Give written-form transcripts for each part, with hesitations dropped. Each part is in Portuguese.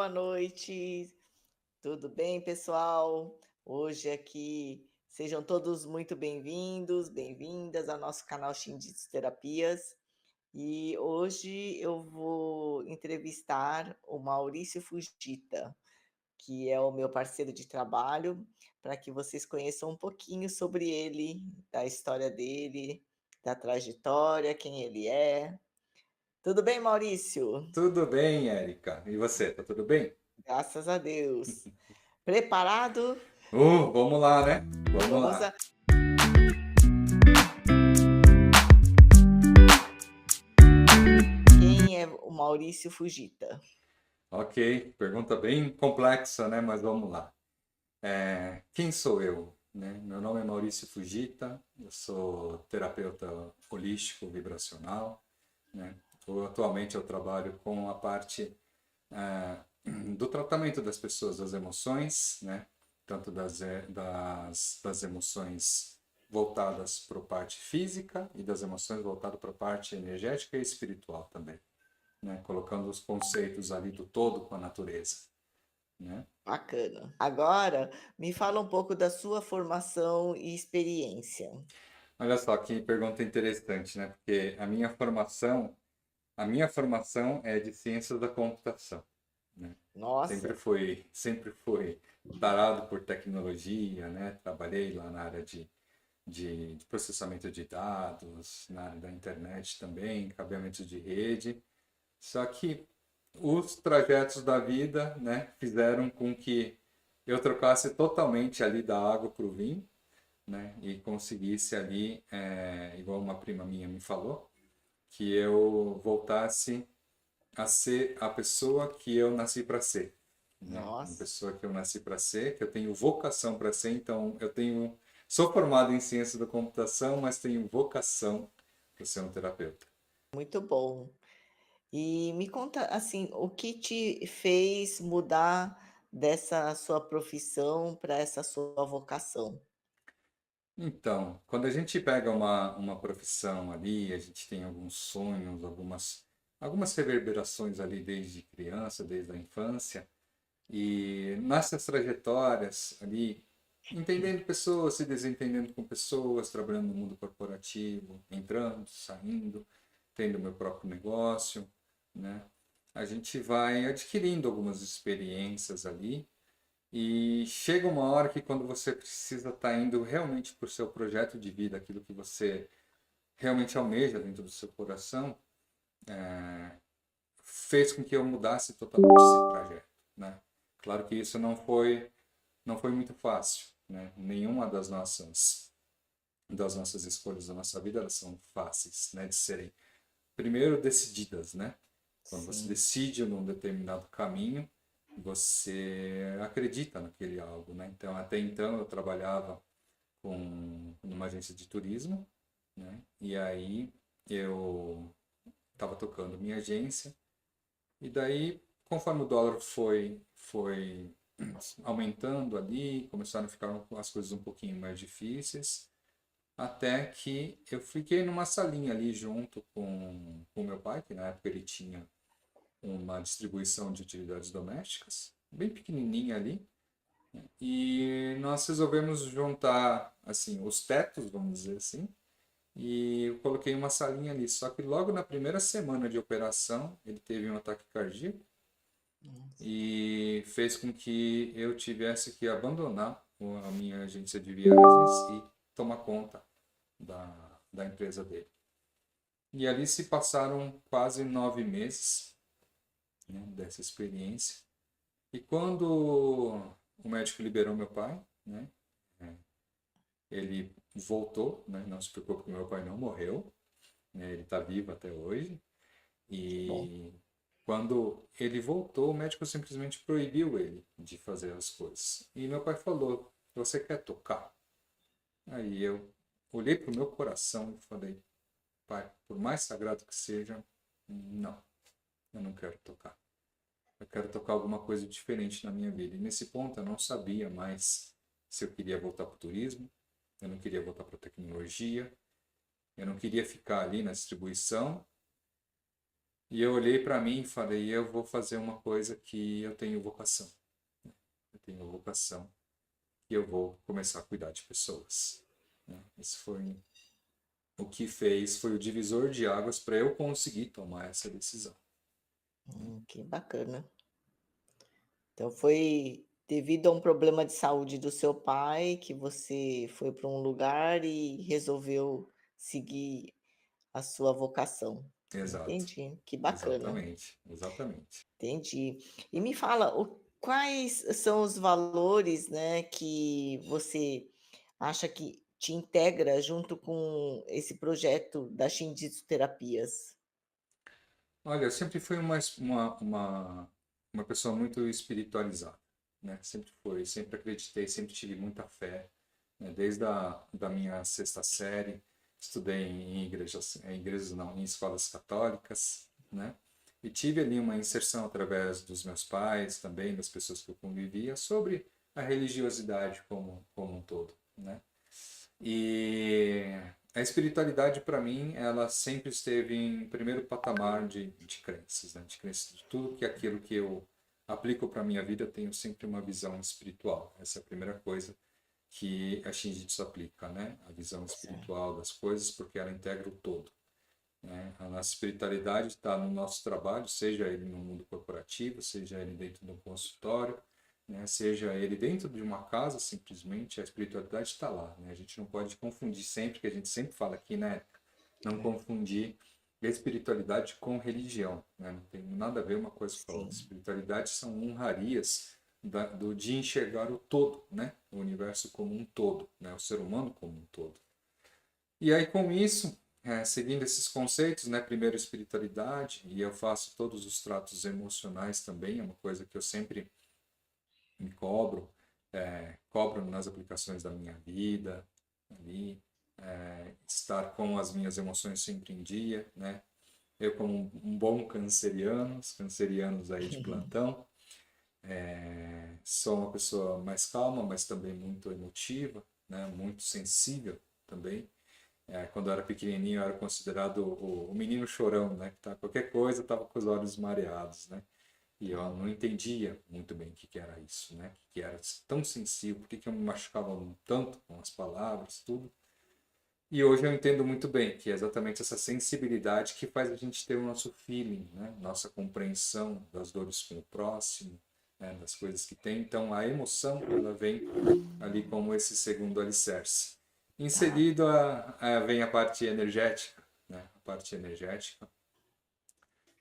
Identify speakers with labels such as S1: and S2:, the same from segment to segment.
S1: boa noite. Tudo bem, pessoal? Hoje aqui sejam todos muito bem-vindos, bem-vindas ao nosso canal Shinjitsu Terapias. E hoje eu vou entrevistar o Maurício Fujita, que é o meu parceiro de trabalho, para que vocês conheçam um pouquinho sobre ele, da história dele, da trajetória, quem ele é. Tudo bem, Maurício?
S2: Tudo bem, Érica? E você, tá tudo bem?
S1: Graças a Deus. Preparado?
S2: Vamos lá, né? Vamos
S1: Vamos
S2: lá.
S1: a quem é o Maurício Fujita?
S2: Ok, pergunta bem complexa, né? Mas vamos lá. Quem sou eu? Né? Meu nome é Maurício Fujita, eu sou terapeuta holístico vibracional, né? Atualmente eu trabalho com a parte eh, do tratamento das pessoas, das emoções, né? Tanto das emoções voltadas para a parte física e das emoções voltadas para a parte energética e espiritual também, né? Colocando os conceitos ali do todo com a natureza, né?
S1: Bacana. Agora, me fala um pouco da sua formação e experiência.
S2: Olha só que pergunta interessante, né? Porque a minha formação é de ciências da computação, né? Sempre
S1: Nossa,
S2: fui, sempre fui tarado por tecnologia, né? Trabalhei lá na área de processamento de dados, na área da internet também, cabeamento de rede. Só que os trajetos da vida, né, fizeram com que eu trocasse totalmente ali da água para o vinho, né, e conseguisse ali, igual uma prima minha me falou, que eu voltasse a ser a pessoa que eu nasci para ser, né? Uma
S1: nossa,
S2: pessoa que eu nasci para ser, que eu tenho vocação para ser, então sou formado em ciência da computação, mas tenho vocação para ser um terapeuta.
S1: muito bom. E me conta, assim, o que te fez mudar dessa sua profissão para essa sua vocação?
S2: Então, quando a gente pega uma profissão ali, a gente tem alguns sonhos, algumas reverberações ali desde criança, desde a infância, e nessas trajetórias ali, entendendo pessoas, se desentendendo com pessoas, trabalhando no mundo corporativo, entrando, saindo, tendo meu próprio negócio, né? A gente vai adquirindo algumas experiências ali e chega uma hora que quando você precisa estar indo realmente por seu projeto de vida, aquilo que você realmente almeja dentro do seu coração, fez com que eu mudasse totalmente esse trajeto, né? Claro que isso não foi muito fácil, né? Nenhuma das nossas escolhas da nossa vida, elas são fáceis, né, de serem primeiro decididas, né? Quando você
S1: Sim,
S2: decide num determinado caminho, você acredita naquele algo, né? Então, até então eu trabalhava numa agência de turismo, né? E aí eu estava tocando minha agência e daí, conforme o dólar foi aumentando ali, começaram a ficar as coisas um pouquinho mais difíceis, até que eu fiquei numa salinha ali junto com o meu pai, que na época ele tinha uma distribuição de utilidades domésticas, bem pequenininha ali, e nós resolvemos juntar assim os tetos, vamos dizer assim, e eu coloquei uma salinha ali. Só que logo na primeira semana de operação, ele teve um ataque cardíaco e fez com que eu tivesse que abandonar a minha agência de viagens e tomar conta da empresa dele. E ali se passaram quase 9 meses, né, dessa experiência. E quando o médico liberou meu pai, né, ele voltou, né, não se preocupe que meu pai não morreu, né, ele está vivo até hoje.
S1: que bom.
S2: E quando ele voltou, o médico simplesmente proibiu ele de fazer as coisas. E meu pai falou: Você quer tocar? Aí eu olhei para o meu coração e falei: Pai, por mais sagrado que seja, não, eu não quero tocar. Eu quero tocar alguma coisa diferente na minha vida. E nesse ponto eu não sabia mais se eu queria voltar para o turismo, eu não queria voltar para a tecnologia, eu não queria ficar ali na distribuição, E eu olhei para mim e falei, eu vou fazer uma coisa que eu tenho vocação. Eu tenho vocação e eu vou começar a cuidar de pessoas. Né? Isso foi o que fez, foi o divisor de águas para eu conseguir tomar essa decisão. Né?
S1: Que bacana. Então foi devido a um problema de saúde do seu pai que você foi para um lugar e resolveu seguir a sua vocação.
S2: Exato,
S1: Entendi, que bacana,
S2: exatamente, exatamente.
S1: entendi. E me fala, quais são os valores, né, que você acha que te integra junto com esse projeto da Shinditsu Terapias?
S2: Olha, eu sempre fui uma pessoa muito espiritualizada, né? Sempre fui, sempre acreditei, sempre tive muita fé, né? Desde da minha sexta série, estudei em igrejas não, em escolas católicas, né? E tive ali uma inserção através dos meus pais, também das pessoas que eu convivia, sobre a religiosidade como um todo, né? E a espiritualidade, para mim, ela sempre esteve em primeiro patamar de crenças, né? De crenças de tudo que aquilo que eu aplico para minha vida, eu tenho sempre uma visão espiritual. Essa é a primeira coisa que a Shinjitsu aplica, né? A visão
S1: Certo,
S2: espiritual das coisas, porque ela integra o todo, né? A nossa espiritualidade está no nosso trabalho, seja ele no mundo corporativo, seja ele dentro de um consultório, né? Seja ele dentro de uma casa, simplesmente a espiritualidade está lá, né? A gente não pode confundir sempre, que a gente sempre fala aqui, né? Não
S1: é,
S2: confundir espiritualidade com religião, né? Não tem nada a ver uma coisa com a outra.
S1: sim,
S2: Espiritualidade são honrarias de enxergar o todo, né? O universo como um todo, né? O ser humano como um todo. E aí, com isso, seguindo esses conceitos, né? Primeiro, espiritualidade, e eu faço todos os tratos emocionais também, é uma coisa que eu sempre me cobro, cobro nas aplicações da minha vida, ali, estar com as minhas emoções sempre em dia, né? Eu, como um bom canceriano, os cancerianos aí de plantão, sou uma pessoa mais calma, mas também muito emotiva, né? Muito sensível também. Quando eu era pequenininho, eu era considerado o menino chorão, né? Que tá, qualquer coisa estava com os olhos mareados, né? E eu não entendia muito bem o que, que era isso, né? O que, que era tão sensível, por que, que eu me machucava tanto com as palavras, tudo. E hoje eu entendo muito bem que é exatamente essa sensibilidade que faz a gente ter o nosso feeling, né? Nossa compreensão das dores com o próximo, né? Das coisas que tem. Então a emoção, ela vem ali como esse segundo alicerce. Em
S1: tá.
S2: seguida, vem a parte energética, né? A parte energética,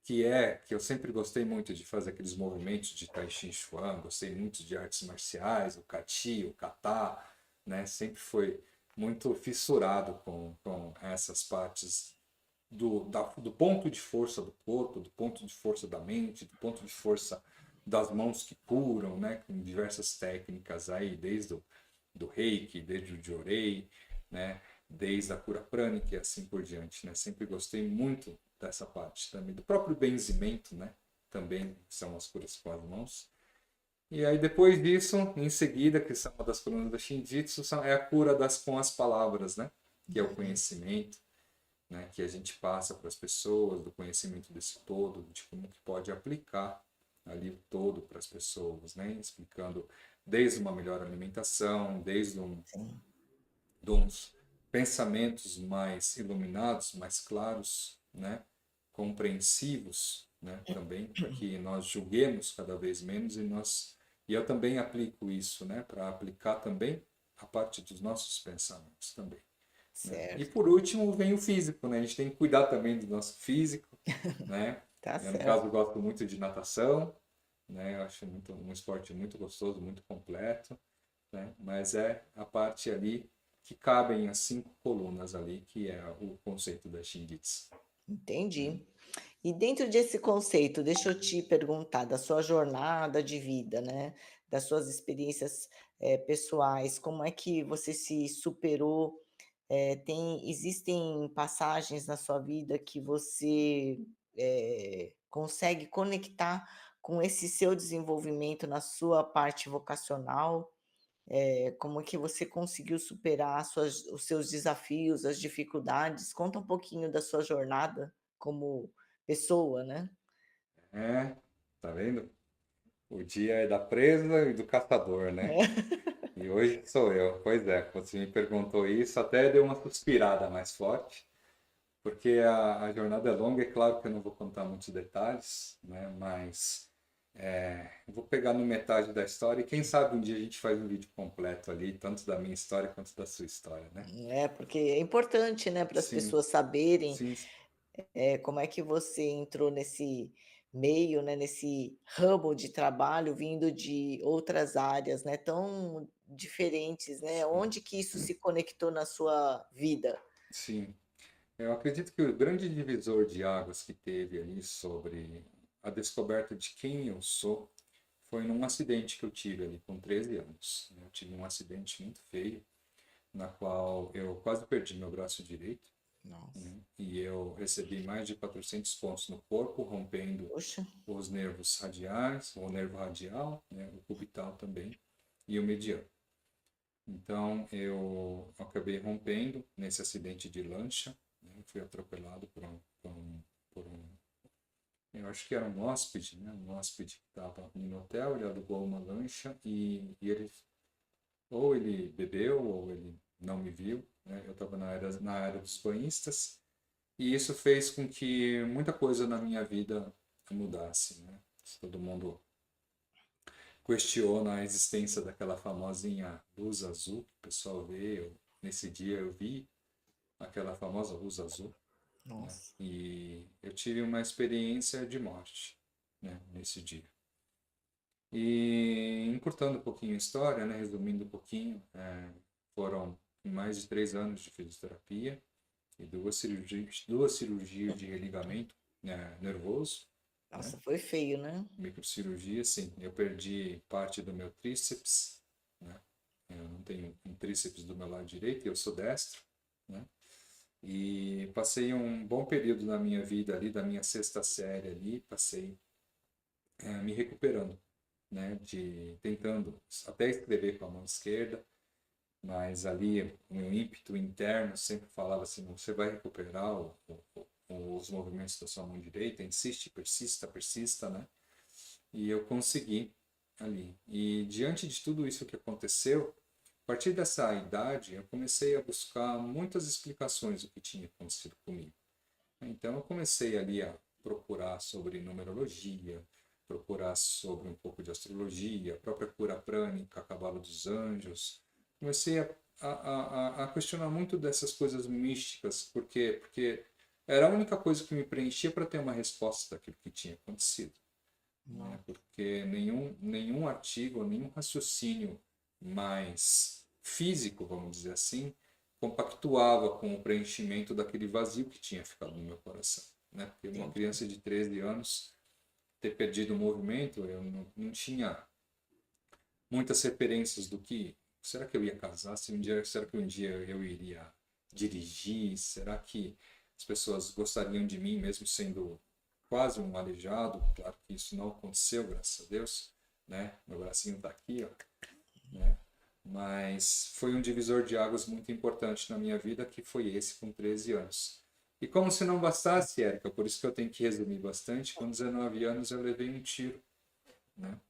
S2: que eu sempre gostei muito de fazer aqueles movimentos de Tai Chi Chuan, gostei muito de artes marciais, o Kati, o Kata, né? Sempre foi muito fissurado com essas partes do ponto de força do corpo, do ponto de força da mente, do ponto de força das mãos que curam, né? Com diversas técnicas aí, desde do Reiki, desde o Jorei, né? Desde a cura prânica e assim por diante, né? Sempre gostei muito dessa parte também, do próprio benzimento, né? Também são as curas com as mãos. E aí depois disso, em seguida, que são uma das colunas da Shinjitsu, é a cura com as palavras, né? Que é o conhecimento, né? Que a gente passa para as pessoas, do conhecimento desse todo, de como que pode aplicar ali o todo para as pessoas, né? Explicando desde uma melhor alimentação, desde
S1: Sim,
S2: de uns pensamentos mais iluminados, mais claros, né? Compreensivos, né? Também para que nós julguemos cada vez menos e eu também aplico isso, né? Para aplicar também a parte dos nossos pensamentos também, né? E por
S1: certo,
S2: último vem o físico, né? A gente tem que cuidar também do nosso físico, né?
S1: tá
S2: Eu, no
S1: certo.
S2: caso, gosto muito de natação, né? Eu acho um esporte muito gostoso, muito completo, né? Mas é a parte ali que cabem as 5 colunas ali, que é o conceito da Shinjitsu, né?
S1: Entendi. E dentro desse conceito, deixa eu te perguntar, da sua jornada de vida, né, das suas experiências, pessoais, como é que você se superou? Existem passagens na sua vida que você, consegue conectar com esse seu desenvolvimento na sua parte vocacional? Como é que você conseguiu superar os seus desafios, as dificuldades? Conta um pouquinho da sua jornada como pessoa, né?
S2: É, tá vendo? O dia é da presa e do caçador, né? E hoje sou eu. Pois é, quando você me perguntou isso, até deu uma suspirada mais forte, porque a jornada é longa, é claro que eu não vou contar muitos detalhes, né? Mas eu vou pegar no metade da história e quem sabe um dia a gente faz um vídeo completo ali, tanto da minha história quanto da sua história, né?
S1: É, porque é importante, né, para as
S2: Sim,
S1: pessoas saberem,
S2: sim,
S1: como é que você entrou nesse meio, né, nesse ramo de trabalho vindo de outras áreas, né, tão diferentes, né,
S2: sim,
S1: onde que isso se conectou na sua vida?
S2: sim. Eu acredito que o grande divisor de águas que teve ali sobre a descoberta de quem eu sou foi num acidente que eu tive ali com 13 anos. Eu tive um acidente muito feio, na qual eu quase perdi meu braço direito,
S1: Nossa,
S2: né? E eu recebi mais de 400 pontos no corpo, rompendo
S1: poxa,
S2: os nervos radiais, o nervo radial, né? O cubital também, e o mediano. Então eu acabei rompendo nesse acidente de lancha, né? Fui atropelado por um, eu acho que era um hóspede, né? Um hóspede que estava no hotel, ele alugou uma lancha e ele ou ele bebeu ou ele não me viu, né? Eu estava na área dos banhistas e isso fez com que muita coisa na minha vida mudasse, né? Todo mundo questiona a existência daquela famosinha luz azul que o pessoal vê. Nesse dia eu vi aquela famosa luz azul, né?
S1: nossa,
S2: E eu tive uma experiência de morte, né? Nesse dia. E encurtando um pouquinho a história, né? Resumindo um pouquinho, foram mais de 3 anos de fisioterapia e duas cirurgias de religamento, né, nervoso, né?
S1: nossa, foi feio, né?
S2: Microcirurgia, sim. Eu perdi parte do meu tríceps, né? Eu não tenho um tríceps do meu lado direito, eu sou destro, né? E passei um bom período na minha vida ali, da minha sexta série ali, passei me recuperando, né? De tentando até escrever com a mão esquerda, mas ali o meu ímpeto interno sempre falava assim: você vai recuperar os movimentos da sua mão direita, insiste, persista, persista, né? E eu consegui ali. E diante de tudo isso que aconteceu, a partir dessa idade, eu comecei a buscar muitas explicações do que tinha acontecido comigo. Então, eu comecei ali a procurar sobre numerologia, procurar sobre um pouco de astrologia, a própria cura prânica, cavalo dos anjos. Comecei a questionar muito dessas coisas místicas, porque era a única coisa que me preenchia para ter uma resposta daquilo que tinha acontecido, né?
S1: Não,
S2: Porque nenhum artigo, nenhum raciocínio mais físico, vamos dizer assim, compactuava com o preenchimento daquele vazio que tinha ficado no meu coração, né? Porque uma
S1: entendi.
S2: criança de 13 anos ter perdido o movimento, eu não tinha muitas referências do que será que eu ia casar, será que um dia eu iria dirigir, será que as pessoas gostariam de mim mesmo sendo quase um aleijado? Claro que isso não aconteceu, graças a Deus, né? Meu bracinho está aqui, ó, né? Mas foi um divisor de águas muito importante na minha vida, que foi esse com 13 anos. E como se não bastasse, Érica, por isso que eu tenho que resumir bastante, com 19 anos eu levei um tiro, né?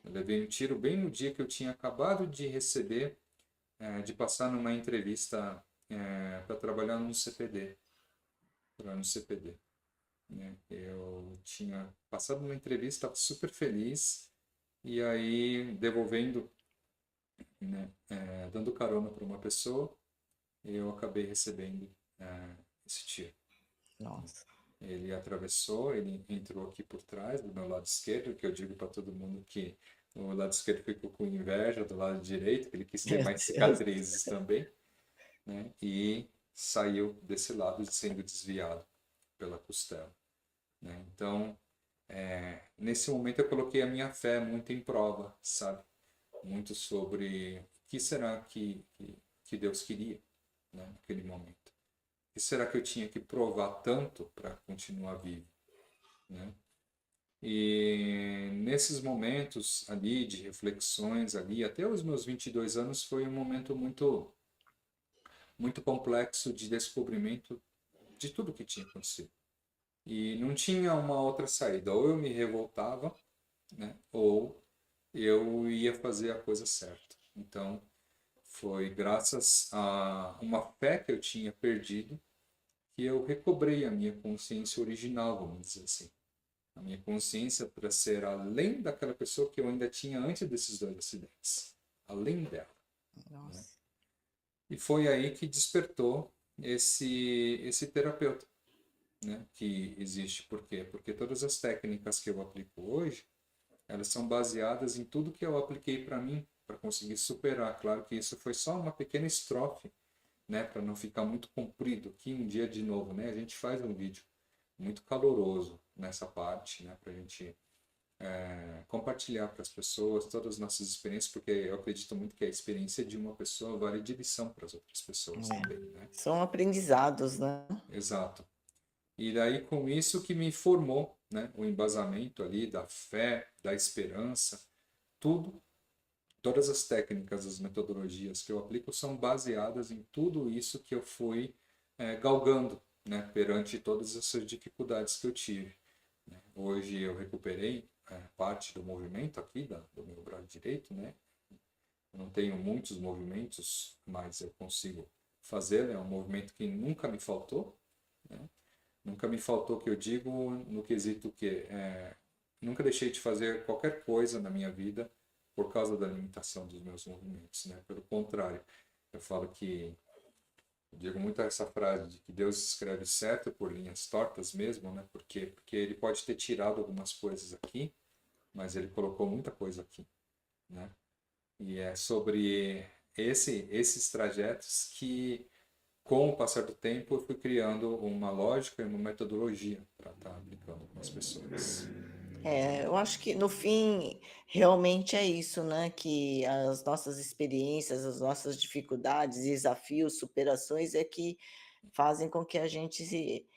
S2: Eu levei um tiro bem no dia que eu tinha acabado de receber, de passar numa entrevista para trabalhar no CPD, no CPD, né? Eu tinha passado numa entrevista, estava super feliz, e aí devolvendo, né, dando carona para uma pessoa, eu acabei recebendo esse tiro.
S1: Nossa,
S2: Ele atravessou, ele entrou aqui por trás do meu lado esquerdo, que eu digo para todo mundo que o lado esquerdo ficou com inveja do lado direito, que ele quis ter
S1: meu
S2: mais
S1: Deus.
S2: cicatrizes também, né? E saiu desse lado sendo desviado pela costela, né? Então, nesse momento eu coloquei a minha fé muito em prova, sabe? Muito sobre o que será que Deus queria, né? Naquele momento. O que será que eu tinha que provar tanto para continuar vivo, né? E nesses momentos ali de reflexões ali, até os meus 22 anos foi um momento muito muito complexo de descobrimento de tudo que tinha acontecido, E não tinha uma outra saída. Ou eu me revoltava, né? Ou eu ia fazer a coisa certa. Então, foi graças a uma fé que eu tinha perdido que eu recobrei a minha consciência original, vamos dizer assim. A minha consciência para ser além daquela pessoa que eu ainda tinha antes desses dois acidentes. Além dela, né?
S1: Nossa.
S2: E foi aí que despertou esse terapeuta, né? Que existe. Por quê? Porque todas as técnicas que eu aplico hoje, elas são baseadas em tudo que eu apliquei para mim, para conseguir superar. Claro que isso foi só uma pequena estrofe, né? Para não ficar muito comprido aqui um dia de novo, né? A gente faz um vídeo muito caloroso nessa parte, né? Para a gente compartilhar para as pessoas todas as nossas experiências, porque eu acredito muito que a experiência de uma pessoa vale de lição para as outras pessoas
S1: É.
S2: também, né?
S1: São aprendizados, né?
S2: Exato. E daí com isso que me formou, né? O embasamento ali da fé, da esperança, tudo, todas as técnicas, as metodologias que eu aplico são baseadas em tudo isso que eu fui galgando, né? Perante todas essas dificuldades que eu tive. Né? Hoje eu recuperei parte do movimento aqui do meu braço direito, né? Eu não tenho muitos movimentos, mas eu consigo fazer. É um movimento que nunca me faltou, né? Nunca me faltou, que eu digo, no quesito que nunca deixei de fazer qualquer coisa na minha vida por causa da limitação dos meus movimentos, né? Pelo contrário, eu falo que eu digo muito essa frase de que Deus escreve certo por linhas tortas mesmo, né? Por quê? Porque ele pode ter tirado algumas coisas aqui, mas ele colocou muita coisa aqui, né? E é sobre esses trajetos que, com o passar do tempo, eu fui criando uma lógica e uma metodologia para estar aplicando com as pessoas.
S1: É, eu acho que no fim realmente é isso, né? Que as nossas experiências, as nossas dificuldades, desafios, superações é que fazem com que a gente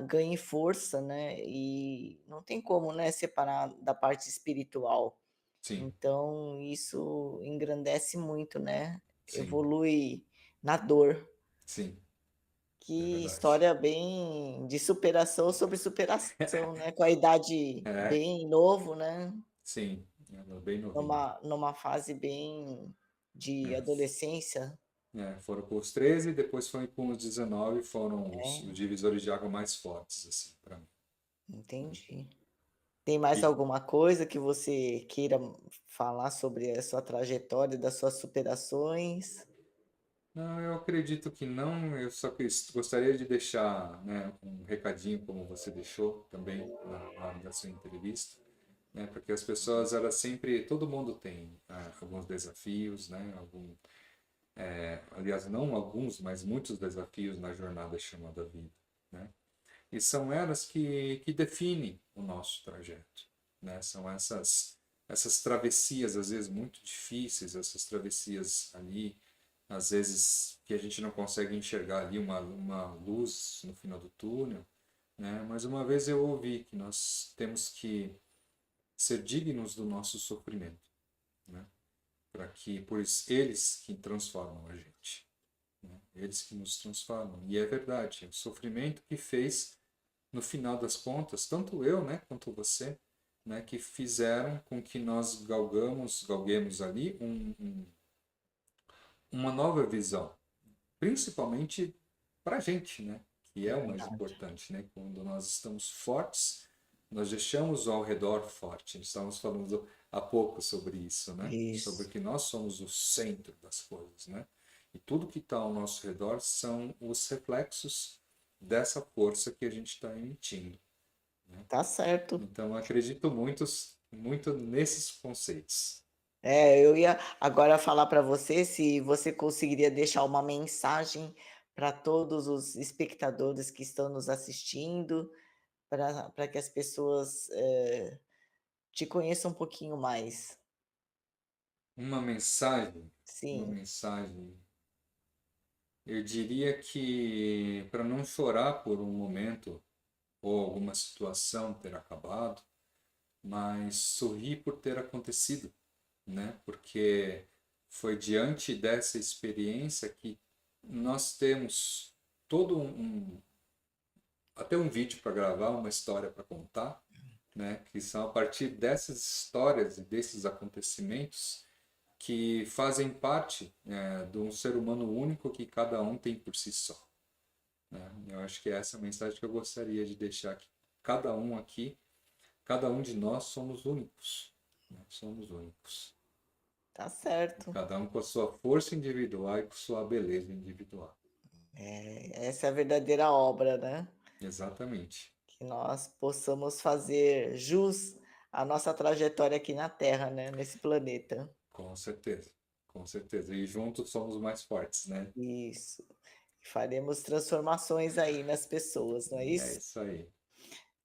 S1: ganhe força, né? E não tem como, né, separar da parte espiritual.
S2: Sim,
S1: Então isso engrandece muito, né?
S2: sim,
S1: Evolui na dor.
S2: sim, é
S1: Que
S2: verdade.
S1: história bem de superação sobre superação, né, com a idade
S2: É,
S1: bem novo, né,
S2: sim, ela é bem novinha.
S1: numa fase bem de
S2: É,
S1: adolescência.
S2: foram com os 13, depois foi com os 19, foram os
S1: É,
S2: divisores de água mais fortes, assim, para mim. Né?
S1: entendi. Tem mais
S2: E,
S1: alguma coisa que você queira falar sobre a sua trajetória, das suas superações?
S2: não, eu acredito que não, eu só gostaria de deixar, né, um recadinho como você deixou também na hora da sua entrevista, né, porque as pessoas, elas sempre, todo mundo tem alguns desafios, né, aliás, não alguns, mas muitos desafios na jornada chamada vida, né, e são elas que definem o nosso trajeto, né, são essas travessias, às vezes muito difíceis, essas travessias ali, às vezes que a gente não consegue enxergar ali uma luz no final do túnel, né? Mas uma vez eu ouvi que nós temos que ser dignos do nosso sofrimento, né? Para que, pois eles que transformam a gente, né? Eles que nos transformam. E é verdade, é o sofrimento que fez, no final das contas, tanto eu, né, quanto você, né, que fizeram com que nós galguemos ali uma nova visão, principalmente para a gente, né? Que
S1: É
S2: é o mais
S1: verdade.
S2: importante, né? Quando nós estamos fortes, nós deixamos o ao redor forte. Estamos falando há pouco sobre isso, né? Sobre
S1: Isso,
S2: que nós somos o centro das coisas, né? E tudo que está ao nosso redor são os reflexos dessa força que a gente está emitindo, né?
S1: tá certo.
S2: Então, eu acredito muito nesses conceitos.
S1: É, eu ia agora falar para você se você conseguiria deixar uma mensagem para todos os espectadores que estão nos assistindo, para que as pessoas, te conheçam um pouquinho mais.
S2: Uma mensagem, uma
S1: Sim,
S2: mensagem Eu diria que para não chorar por um momento ou alguma situação ter acabado, mas sorrir por ter acontecido, né? Porque foi diante dessa experiência que nós temos todo até um vídeo para gravar, uma história para contar, né? Que são a partir dessas histórias e desses acontecimentos que fazem parte, de um ser humano único que cada um tem por si só, né? Eu acho que essa é a mensagem que eu gostaria de deixar aqui. Aqui, cada um de nós somos únicos, né? Somos únicos.
S1: Tá certo.
S2: Cada um com a sua força individual e com sua beleza individual.
S1: Essa é a verdadeira obra, né?
S2: Exatamente.
S1: Que nós possamos fazer jus à nossa trajetória aqui na Terra, né? Nesse planeta.
S2: Com certeza. Com certeza. E juntos somos mais fortes, né?
S1: Isso. Faremos transformações aí nas pessoas, não é
S2: É
S1: isso?
S2: isso aí.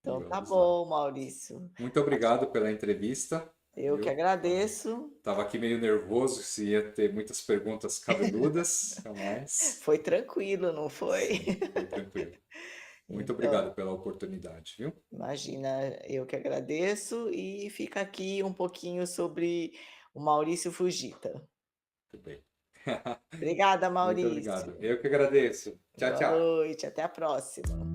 S2: E
S1: Então tá
S2: vamos lá.
S1: bom, Maurício.
S2: Muito obrigado pela entrevista,
S1: Eu que
S2: viu?
S1: agradeço.
S2: Tava aqui meio nervoso se ia ter muitas perguntas cabeludas, mas
S1: Foi tranquilo, não foi?
S2: sim, foi tranquilo. Muito
S1: Então,
S2: obrigado pela oportunidade, viu?
S1: imagina, eu que agradeço e fica aqui um pouquinho sobre o Maurício Fujita.
S2: Tudo bem.
S1: Obrigada,
S2: Muito obrigado.
S1: Maurício.
S2: Eu que agradeço. Tchau,
S1: Boa
S2: tchau.
S1: noite, até a próxima.